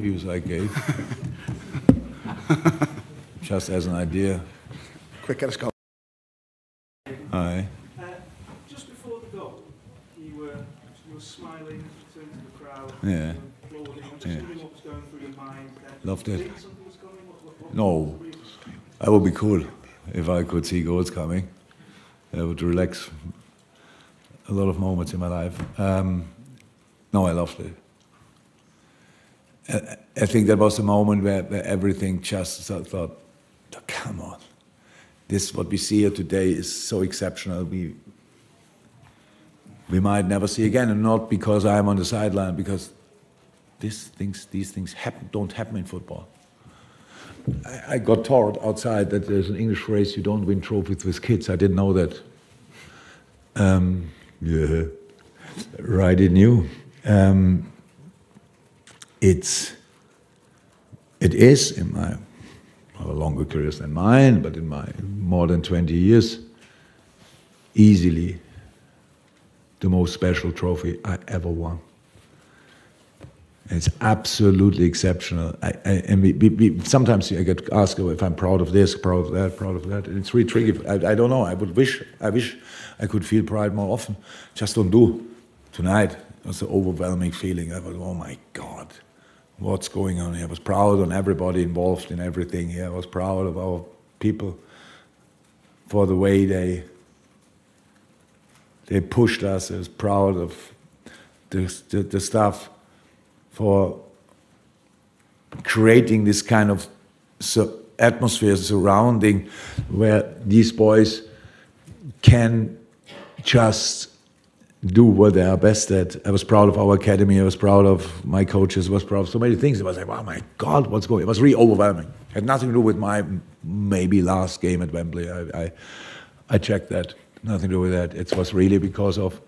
interviews I gave. Just as an idea. Quick, get a score. Aye. Just before the goal, you were smiling, turning to the crowd, Yeah. applauding. I'm just wondering what was going through your mind then. Loved it. Did you think something was coming? What No, that would be cool if I could see goals coming. That would relax a lot of moments in my life. No, I loved it. I think that was the moment where everything just thought, oh, come on. This, what we see here today, is so exceptional. We might never see again, and not because I'm on the sideline, because these things don't happen in football. I got taught outside that there's an English phrase: "You don't win trophies with kids." I didn't know that. Yeah, right in you. It is in my longer careers than mine, but in my more than 20 years, easily the most special trophy I ever won. It's absolutely exceptional. Sometimes I get asked if I'm proud of this, proud of that, proud of that. And it's really tricky. I don't know. I wish I could feel pride more often. Just don't do. Tonight, it was an overwhelming feeling. I was, oh my God, what's going on here? I was proud on everybody involved in everything here. I was proud of our people for the way they pushed us. I was proud of the staff for creating this kind of atmosphere surrounding where these boys can just do what they are best at. I was proud of our academy. I was proud of my coaches. I was proud of so many things. I was like, wow, my God, what's going on? It was really overwhelming. It had nothing to do with my maybe last game at Wembley. I checked that. Nothing to do with that. It was really because of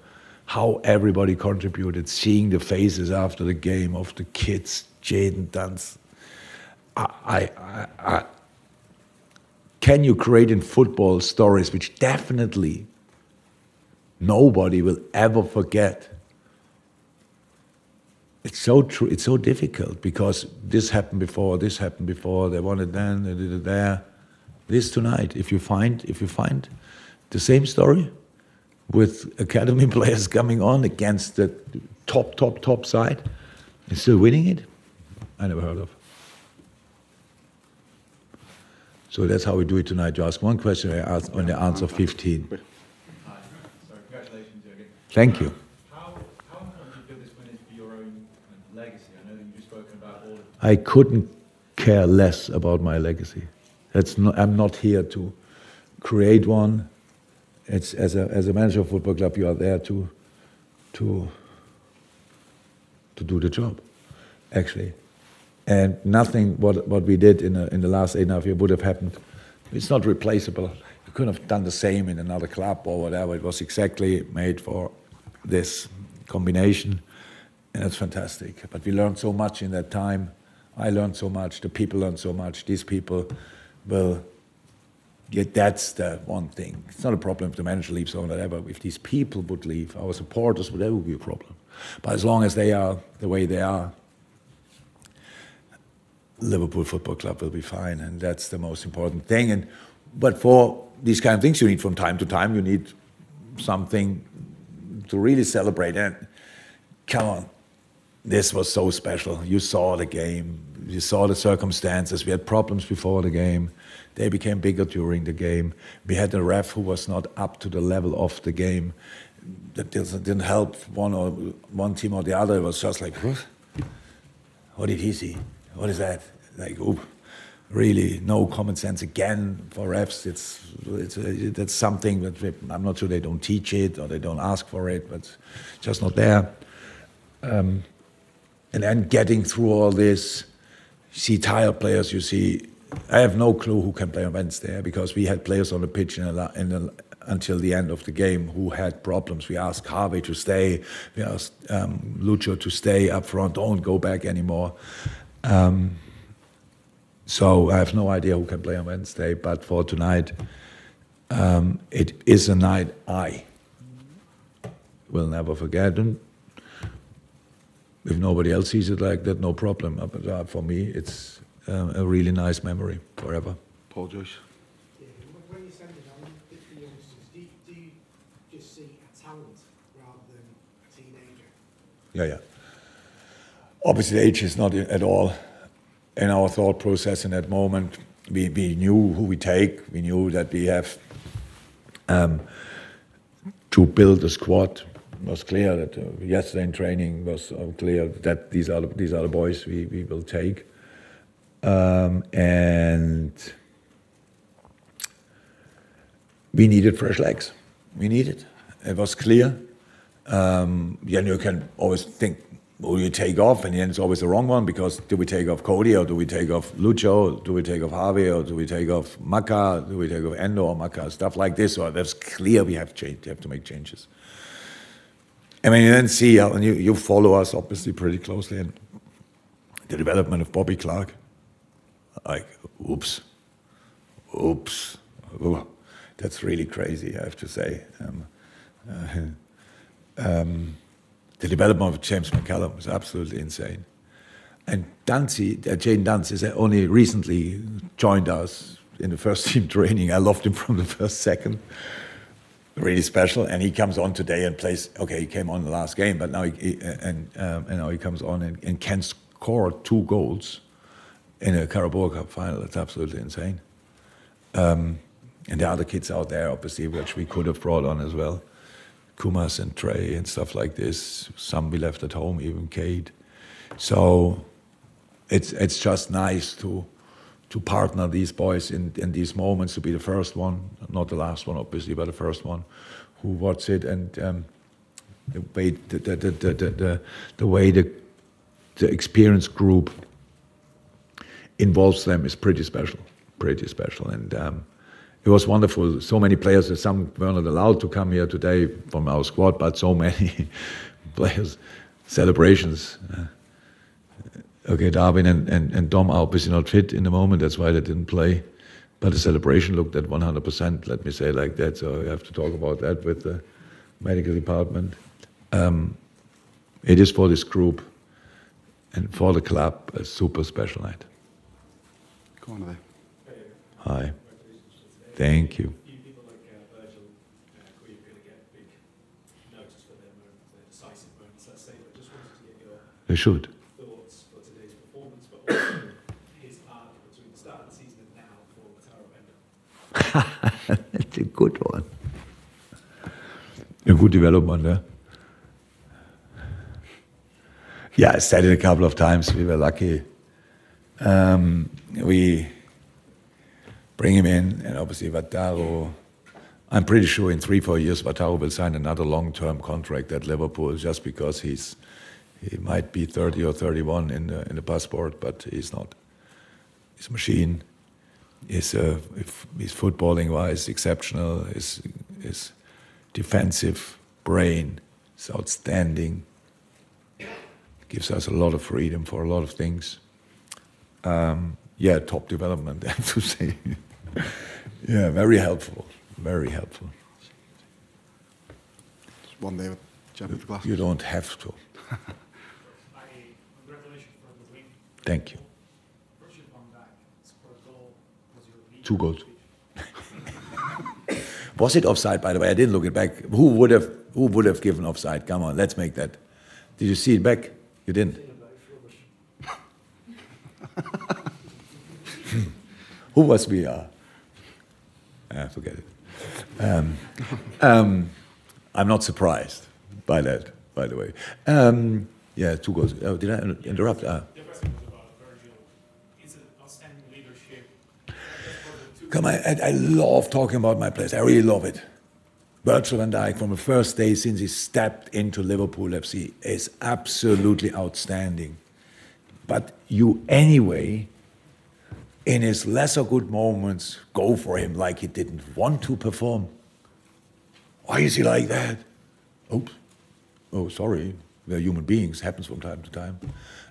how everybody contributed, seeing the faces after the game of the kids, Jaden, Dance. Can you create in football stories which definitely nobody will ever forget? It's so true. It's so difficult because this happened before. This happened before. They won it then. They did it there. This tonight. If you find the same story with academy players coming on against the top side and still winning it, I never heard of. So that's how we do it tonight. You ask one question, I answer 15. Sorry, congratulations, Jurgen. Thank you. How important do you feel this win is for your own legacy? I know that you've just spoken about all of I couldn't care less about my legacy. I'm not here to create one. It's as a manager of a football club, you are there to do the job, actually. And nothing what we did in the last 8.5 years would have happened. It's not replaceable. You couldn't have done the same in another club or whatever. It was exactly made for this combination, and it's fantastic. But we learned so much in that time. I learned so much. The people learned so much. These people will. Yeah, that's the one thing. It's not a problem if the manager leaves or whatever. If these people would leave, our supporters, that would be a problem. But as long as they are the way they are, Liverpool Football Club will be fine, and that's the most important thing. But for these kind of things, you need from time to time, you need something to really celebrate. And come on, this was so special. You saw the game. You saw the circumstances. We had problems before the game. They became bigger during the game. We had a ref who was not up to the level of the game. That didn't help one team or the other. It was just like, what did he see? What is that? Like, really no common sense again for refs. That's something that I'm not sure they don't teach it or they don't ask for it, but it's just not there. And then getting through all this, you see tired players, you see. I have no clue who can play on Wednesday because we had players on the pitch until the end of the game who had problems. We asked Harvey to stay. We asked Lucho to stay up front. Don't go back anymore. So I have no idea who can play on Wednesday. But for tonight, it is a night I will never forget. And If nobody else sees it like that, no problem. But for me, it's a really nice memory forever. Paul Joyce. Yeah, when you send it on the youngsters, do you just see a talent rather than a teenager? Yeah. Obviously, age is not at all in our thought process in that moment. We knew who we take. We knew that we have to build a squad. It was clear that yesterday in training was clear that these are the boys we will take, and we needed fresh legs. It was clear. You can always think, who you take off, and then it's always the wrong one, because do we take off Cody, or do we take off Lucho, do we take off Harvey, or do we take off Maka, do we take off Endo or Maka, stuff like this. So that's clear we have to make changes. And when you then see, and you follow us obviously pretty closely, and the development of Bobby Clark, like, oops, ooh, that's really crazy, I have to say. The development of James McCallum was absolutely insane. And Jane Dance is only recently joined us in the first team training. I loved him from the first second. Really special. And he comes on today and plays. Okay, he came on the last game, but now now he comes on and can score 2 goals in a Carabao Cup final. That's absolutely insane. And the other kids out there, obviously, which we could have brought on as well. Kumas and Trey and stuff like this. Some we left at home, even Cade. So it's just nice to partner these boys in these moments, to be the first one, not the last one obviously, but the first one who watched it, and the way the experience group involves them is pretty special, and it was wonderful. So many players, some were not allowed to come here today from our squad, but so many players, celebrations. Okay, Darwin and Dom are obviously not fit in the moment, that's why they didn't play. But the celebration looked at 100%, let me say like that, so you have to talk about that with the medical department. It is for this group and for the club a super special night. Go on there. Hi. Thank you. People like Virgil, who you're going to get big notice for their decisive moments, let's say, but just wanted to get your They should. thoughts for today's performance, but also his arc between the start of the season and now for Taro Bender. That's a good one. A good development, yeah? Yeah, I said it a couple of times. We were lucky. We bring him in, and obviously Wataru, I'm pretty sure in 3-4 years Wataru will sign another long-term contract at Liverpool, just because he might be 30 or 31 in the passport, but he's not. He's a machine. He's footballing-wise exceptional. His defensive brain is outstanding. Gives us a lot of freedom for a lot of things. Yeah, top development, I have to say. Yeah, very helpful, very helpful. Just one there with Champions with glasses. You don't have to. Congratulations for the win. Thank you. First you've gone back, scored a goal, was your lead. 2 goals. Was it offside, by the way? I didn't look it back. Who would have given offside? Come on, let's make that. Did you see it back? You didn't. Who was VR? Forget it. I'm not surprised by that, by the way. Yeah, 2 goals. Oh, did I interrupt? The question was about Virgil. It's an outstanding leadership. Come on, I love talking about my players. I really love it. Virgil van Dijk, from the first day since he stepped into Liverpool FC, is absolutely outstanding. But you anyway, in his lesser good moments, go for him like he didn't want to perform. Why is he like that? Oops. Oh, sorry. We're human beings. Happens from time to time.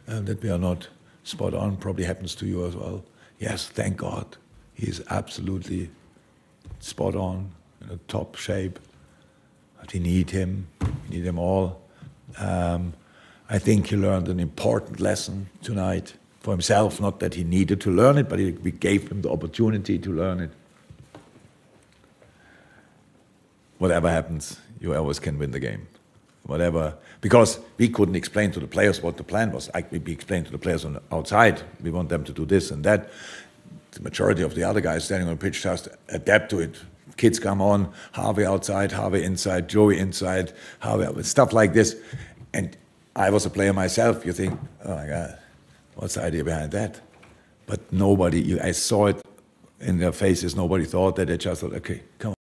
That we are not spot on. Probably happens to you as well. Yes, thank God. He is absolutely spot on, in a top shape. But we need him. We need them all. I think he learned an important lesson tonight for himself. Not that he needed to learn it, but we gave him the opportunity to learn it. Whatever happens, you always can win the game. Whatever, because we couldn't explain to the players what the plan was. We explained to the players on the outside, we want them to do this and that. The majority of the other guys standing on the pitch just adapt to it. Kids come on, Harvey outside, Harvey inside, Joey inside, Harvey, stuff like this. And I was a player myself. You think, oh my God, what's the idea behind that? But nobody, I saw it in their faces, nobody thought that. They just thought, okay, come on.